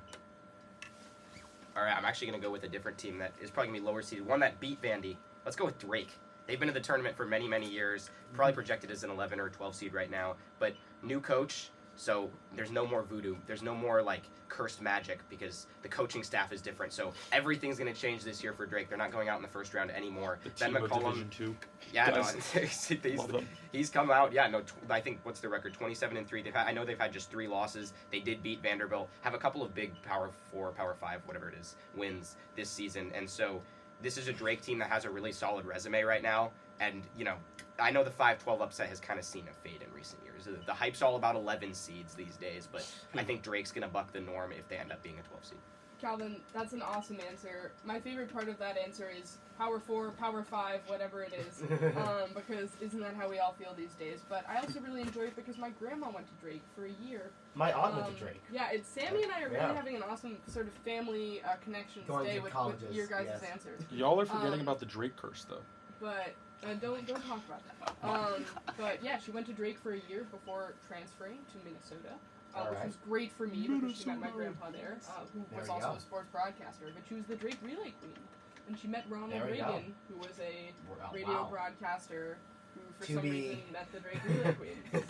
All right, I'm actually going to go with a different team that is probably going to be lower seeded, one that beat Vandy. Let's go with Drake. They've been in the tournament for many, many years, probably projected as an 11 or 12 seed right now, but new coach, so there's no more voodoo. There's no more, cursed magic because the coaching staff is different. So everything's going to change this year for Drake. They're not going out in the first round anymore. The Ben team of McCollum, Division 2. Yeah, Love them. he's come out. Yeah, no, I think what's their record? 27-3. I know they've had just 3 losses. They did beat Vanderbilt. Have a couple of big Power 4, Power 5, whatever it is, wins this season. And so this is a Drake team that has a really solid resume right now. And I know the 5-12 upset has kind of seen a fade in recent years. The hype's all about 11 seeds these days, but I think Drake's gonna buck the norm if they end up being a 12 seed. Calvin, that's an awesome answer. My favorite part of that answer is Power 4, Power 5, whatever it is, because isn't that how we all feel these days? But I also really enjoy it because my grandma went to Drake for a year. My aunt went to Drake. Yeah, Sammy and I are really having an awesome sort of family connection today with your guys' answers. Y'all are forgetting about the Drake curse, though. But don't talk about that. But yeah, she went to Drake for a year before transferring to Minnesota. Which was great for me because she met my grandpa there, who was also a sports broadcaster. But she was the Drake Relay Queen. And she met Ronald Reagan, who was a radio broadcaster who, for some reason, met the Drake Relay Queen. So.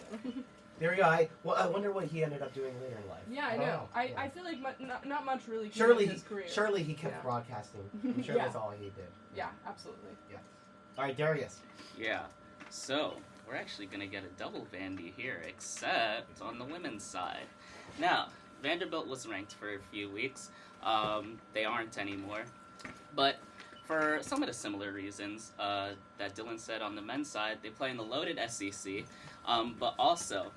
There we go. I wonder what he ended up doing later in life. Yeah, I know. I feel like not much really came surely in his career. Surely he kept broadcasting. I'm sure that's all he did. Yeah, absolutely. Yeah. All right, Darius. Yeah. So, we're actually going to get a double Vandy here, except on the women's side. Now, Vanderbilt was ranked for a few weeks. They aren't anymore. But for some of the similar reasons that Dylan said on the men's side, they play in the loaded SEC, but also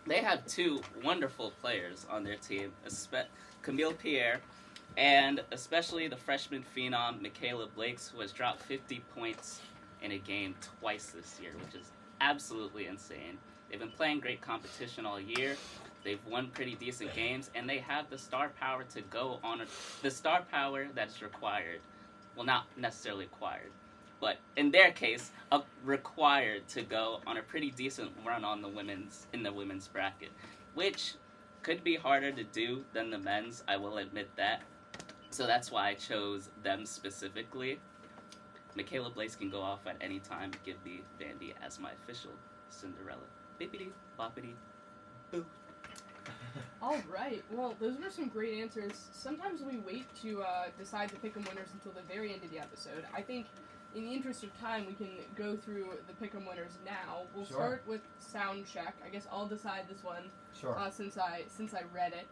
they have two wonderful players on their team, Camille Pierre and especially the freshman phenom Michaela Blakes, who has dropped 50 points in a game twice this year, which is absolutely insane. They've been playing great competition all year. They've won pretty decent games, and they have the star power to go on the star power that's required. Well, not necessarily required, but in their case, required to go on a pretty decent run on the women's bracket, which could be harder to do than the men's. I will admit that. So that's why I chose them specifically. Michaela Blakes can go off at any time. Give me Vandy as my official Cinderella. Bippity boppity boo. All right. Well, those were some great answers. Sometimes we wait to decide the pick'em winners until the very end of the episode. I think, in the interest of time, we can go through the pick'em winners now. We'll start with sound check. I guess I'll decide this one. Sure. Since I read it.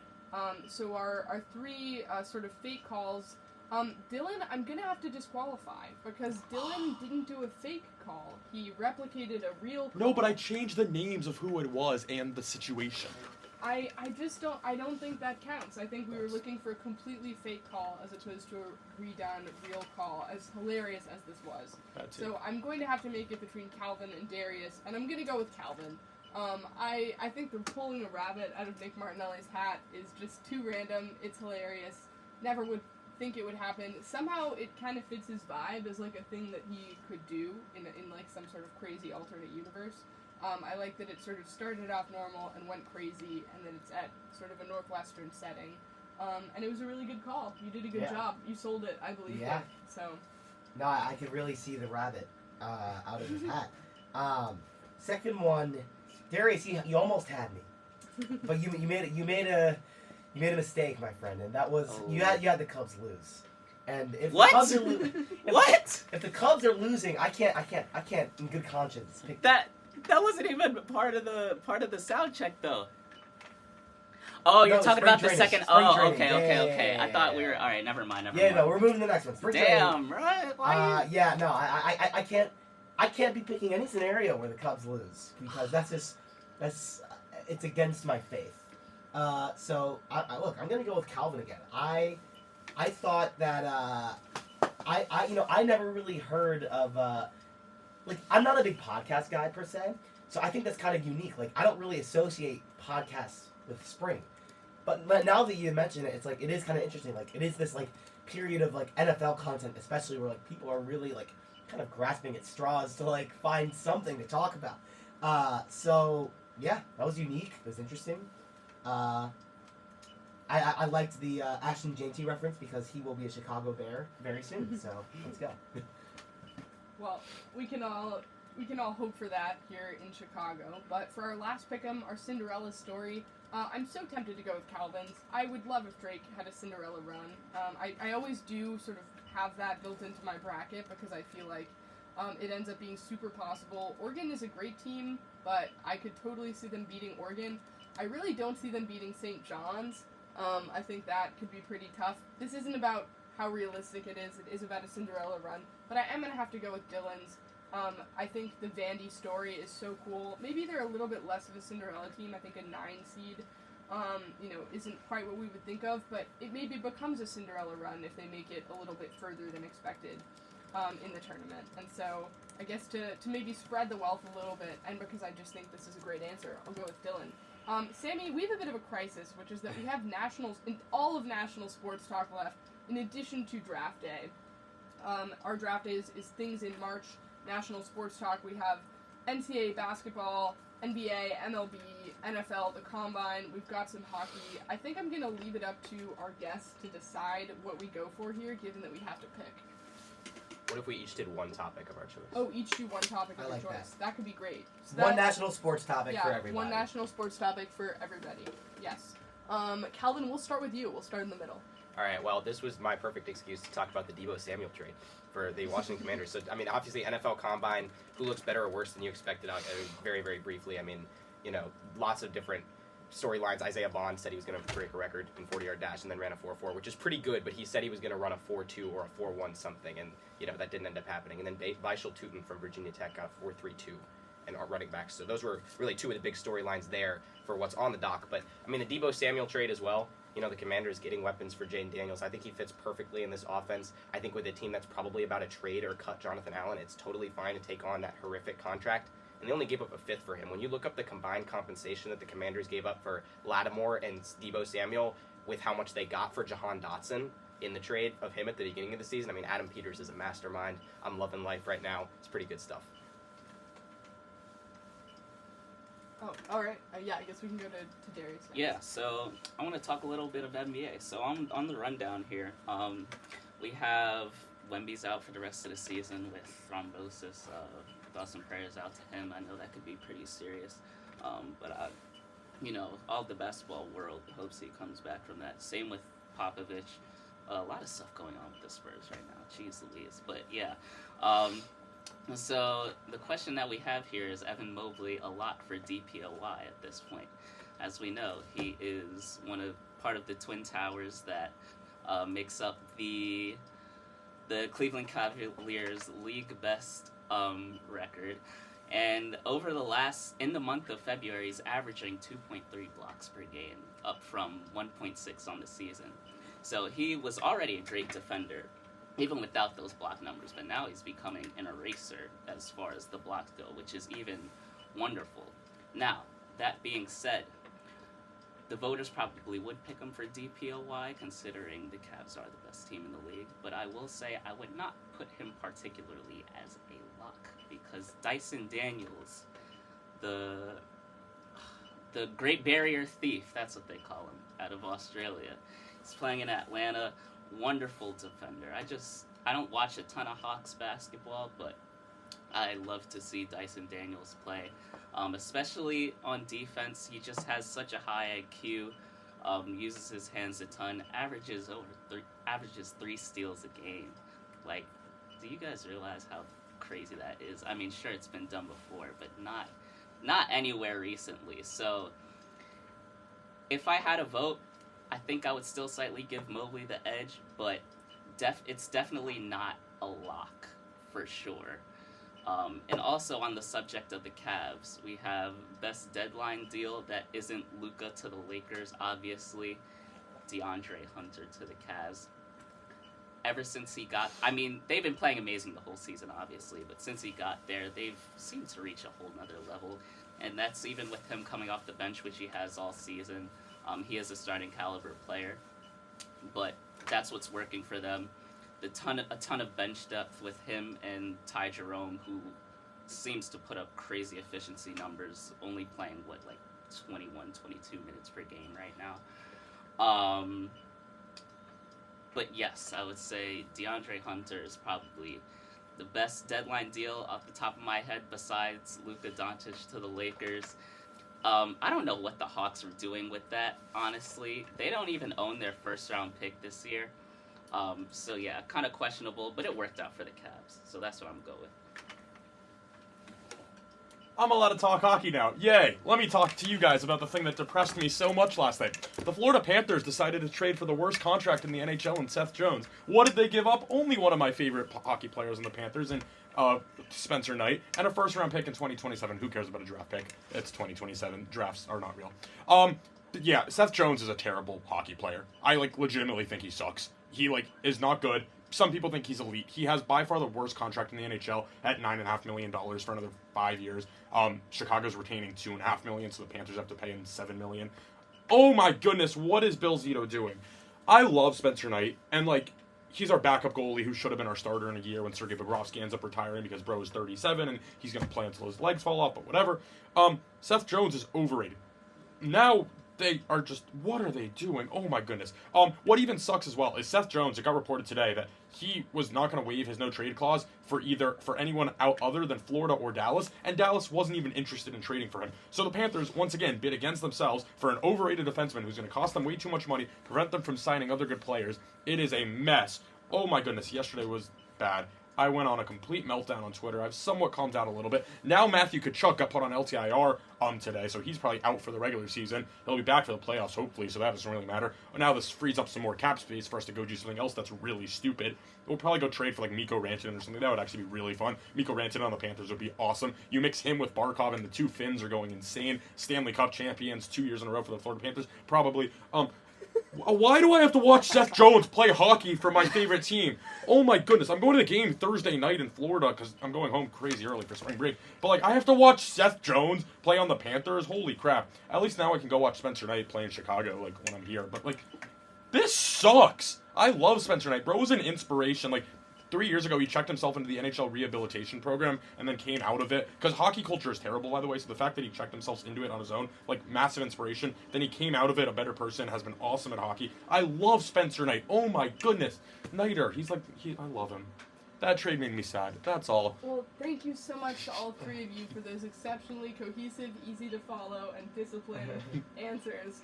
So our three sort of fake calls. Dylan, I'm gonna have to disqualify because Dylan didn't do a fake call. He replicated a real call. No, but I changed the names of who it was and the situation. I don't think that counts. I think we were looking for a completely fake call as opposed to a redone real call, as hilarious as this was. So I'm going to have to make it between Calvin and Darius, and I'm gonna go with Calvin. I think the pulling a rabbit out of Nick Martinelli's hat is just too random. It's hilarious. Never would think it would happen. Somehow it kind of fits his vibe as like a thing that he could do in like some sort of crazy alternate universe. I like that it sort of started off normal and went crazy, and then it's at sort of a Northwestern setting. And it was a really good call. You did a good job. You sold it, I believe. Yeah. It, so. No, I could really see the rabbit out of his hat. Second one, Darius, you almost had me, but you made a mistake, my friend, and that was you had the Cubs lose. And if what? The Cubs are what? If the Cubs are losing, I can't in good conscience pick that wasn't even part of the sound check though. Oh, you're talking about the second. Oh, okay. I thought we were all right. Never mind. No, we're moving to the next one. Spring Damn, training. right? Why? Yeah, no, I can't be picking any scenario where the Cubs lose because it's against my faith. So look, I'm gonna go with Calvin again. I thought that I never really heard of like I'm not a big podcast guy per se, so I think that's kind of unique. Like I don't really associate podcasts with spring, but now that you mention it, it's like it is kind of interesting. Like it is this like period of like NFL content, especially where like people are really like kind of grasping at straws to like find something to talk about. So yeah, that was unique. It was interesting. I liked the Ashton Jainty reference because he will be a Chicago Bear very soon. So let's go. Well, we can all hope for that here in Chicago. But for our last pick'em, our Cinderella story, I'm so tempted to go with Calvin's. I would love if Drake had a Cinderella run. I always do sort of have that built into my bracket because I feel like it ends up being super possible. Oregon is a great team, but I could totally see them beating Oregon. I really don't see them beating St. John's. I think that could be pretty tough. This isn't about how realistic it is. It is about a Cinderella run. But I am going to have to go with Dylan's. I think the Vandy story is so cool. Maybe they're a little bit less of a Cinderella team. I think a 9 seed, isn't quite what we would think of. But it maybe becomes a Cinderella run if they make it a little bit further than expected in the tournament. And so I guess to maybe spread the wealth a little bit, and because I just think this is a great answer, I'll go with Dylan. Sammy, we have a bit of a crisis, which is that we have all of national sports talk left, in addition to draft day. Our draft day is things in March, national sports talk. We have NCAA basketball, NBA, MLB, NFL, the Combine. We've got some hockey. I think I'm going to leave it up to our guests to decide what we go for here, given that we have to pick. What if we each did one topic of our choice? Oh, each do one topic of our choice. That. That could be great. So one national sports topic for everybody. One national sports topic for everybody. Yes. Calvin, we'll start with you. We'll start in the middle. All right, well, this was my perfect excuse to talk about the Deebo Samuel trade for the Washington Commanders. So, I mean, obviously, NFL Combine, who looks better or worse than you expected? Very, very briefly. I mean, lots of different storylines. Isaiah Bond said he was going to break a record in 40-yard dash and then ran a 4.4, which is pretty good, but he said he was going to run a 4.2 or a 4.1 something, and, that didn't end up happening. And then Vishal Tootin from Virginia Tech got a 4.32 and are running backs. So those were really two of the big storylines there for what's on the dock. But, I mean, the Deebo Samuel trade as well. The Commanders getting weapons for Jaden Daniels. I think he fits perfectly in this offense. I think with a team that's probably about to trade or cut Jonathan Allen, it's totally fine to take on that horrific contract. And they only gave up a fifth for him. When you look up the combined compensation that the Commanders gave up for Lattimore and Deebo Samuel with how much they got for Jahan Dotson in the trade of him at the beginning of the season, I mean, Adam Peters is a mastermind. I'm loving life right now. It's pretty good stuff. Oh, all right. Yeah, I guess we can go to Darius next. Yeah, so I want to talk a little bit of NBA. So on the rundown here, we have Wemby's out for the rest of the season with thrombosis. Thoughts and prayers out to him. I know that could be pretty serious. But all the basketball world hopes he comes back from that. Same with Popovich. A lot of stuff going on with the Spurs right now. Jeez Louise. But yeah. So the question that we have here is Evan Mobley a lot for DPOY at this point. As we know, he is part of the Twin Towers that makes up the Cleveland Cavaliers league best record. And in the month of February, he's averaging 2.3 blocks per game, up from 1.6 on the season. So he was already a great defender, even without those block numbers, but now he's becoming an eraser as far as the blocks go, which is even wonderful. Now, that being said, the voters probably would pick him for DPOY, considering the Cavs are the best team in the league, but I will say I would not put him particularly as a lock, because Dyson Daniels, the Great Barrier Thief, that's what they call him, out of Australia, he's playing in Atlanta. Wonderful defender. I don't watch a ton of Hawks basketball, but I love to see Dyson Daniels play, especially on defense. He just has such a high IQ, uses his hands a ton, averages 3 steals a game. Like, do you guys realize how crazy that is? I mean, sure, it's been done before, but not anywhere recently. So if I had a vote, I think I would still slightly give Mobley the edge, but it's definitely not a lock for sure. And also on the subject of the Cavs, we have best deadline deal that isn't Luka to the Lakers, obviously. DeAndre Hunter to the Cavs. Ever since he got, they've been playing amazing the whole season, obviously, but since he got there, they've seemed to reach a whole nother level. And that's even with him coming off the bench, which he has all season. He is a starting caliber player, but that's what's working for them. A ton of bench depth with him and Ty Jerome, who seems to put up crazy efficiency numbers, only playing 21, 22 minutes per game right now. But yes, I would say DeAndre Hunter is probably the best deadline deal off the top of my head besides Luka Doncic to the Lakers. I don't know what the Hawks are doing with that, honestly. They don't even own their first-round pick this year. So, yeah, kind of questionable, but it worked out for the Cavs. So that's what I'm going with. I'm allowed to talk hockey now. Yay! Let me talk to you guys about the thing that depressed me so much last night. The Florida Panthers decided to trade for the worst contract in the NHL in Seth Jones. What did they give up? Only one of my favorite hockey players in the Panthers, and Spencer Knight, and a first-round pick in 2027. Who cares about a draft pick? It's 2027. Drafts are not real. Yeah, Seth Jones is a terrible hockey player. I legitimately think he sucks. He is not good. Some people think he's elite. He has by far the worst contract in the NHL at $9.5 million for another 5 years. Chicago's retaining $2.5 million, so the Panthers have to pay him $7 million. Oh my goodness, what is Bill Zito doing? I love Spencer Knight, and he's our backup goalie who should have been our starter in a year when Sergei Bobrovsky ends up retiring because bro is 37 and he's going to play until his legs fall off, but whatever. Seth Jones is overrated. Now, They are just, what are they doing? Oh my goodness. What even sucks as well is Seth Jones. It got reported today that he was not going to waive his no trade clause for anyone out other than Florida or Dallas, and Dallas wasn't even interested in trading for him. So the Panthers once again bid against themselves for an overrated defenseman who's going to cost them way too much money, prevent them from signing other good players. It is a mess. Oh my goodness. Yesterday was bad. I went on a complete meltdown on Twitter. I've somewhat calmed down a little bit. Now Matthew Tkachuk got put on LTIR today, so he's probably out for the regular season. He'll be back for the playoffs, hopefully, so that doesn't really matter. Now this frees up some more cap space for us to go do something else that's really stupid. We'll probably go trade for like Mikko Rantanen or something. That would actually be really fun. Mikko Rantanen on the Panthers would be awesome. You mix him with Barkov, and the two Finns are going insane. Stanley Cup champions 2 years in a row for the Florida Panthers, probably. Why do I have to watch Seth Jones play hockey for my favorite team? Oh my goodness, I'm going to the game Thursday night in Florida because I'm going home crazy early for spring break. But like, I have to watch Seth Jones play on the Panthers? Holy crap. At least now I can go watch Spencer Knight play in Chicago like when I'm here. But like, this sucks. I love Spencer Knight. Bro was an inspiration. Like, 3 years ago, he checked himself into the NHL rehabilitation program and then came out of it. Because hockey culture is terrible, by the way, so the fact that he checked himself into it on his own, like, massive inspiration. Then he came out of it a better person, has been awesome at hockey. I love Spencer Knight. Oh my goodness. Knighter, I love him. That trade made me sad. That's all. Well, thank you so much to all three of you for those exceptionally cohesive, easy to follow, and disciplined answers.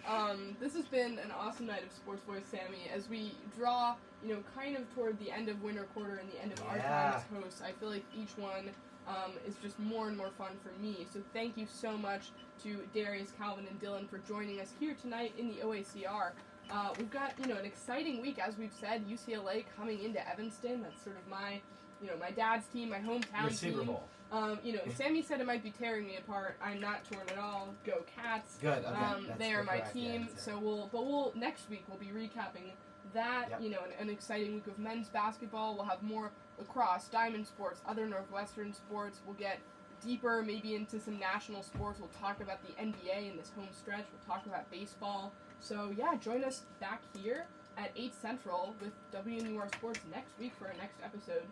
This has been an awesome night of Sports Voice, Sammy. As we draw, kind of toward the end of winter quarter and the end of our time as hosts, I feel like each one is just more and more fun for me. So thank you so much to Darius, Calvin, and Dylan for joining us here tonight in the OACR. We've got, an exciting week, as we've said, UCLA coming into Evanston. That's sort of my dad's team, my hometown team. Super Bowl. Sammy said it might be tearing me apart. I'm not torn at all. Go Cats. Good. Okay. They are my team. So next week we'll be recapping that. Yep. An exciting week of men's basketball. We'll have more lacrosse, diamond sports, other Northwestern sports. We'll get deeper maybe into some national sports. We'll talk about the NBA in this home stretch. We'll talk about baseball. So yeah, join us back here at 8 Central with WNUR Sports next week for our next episode.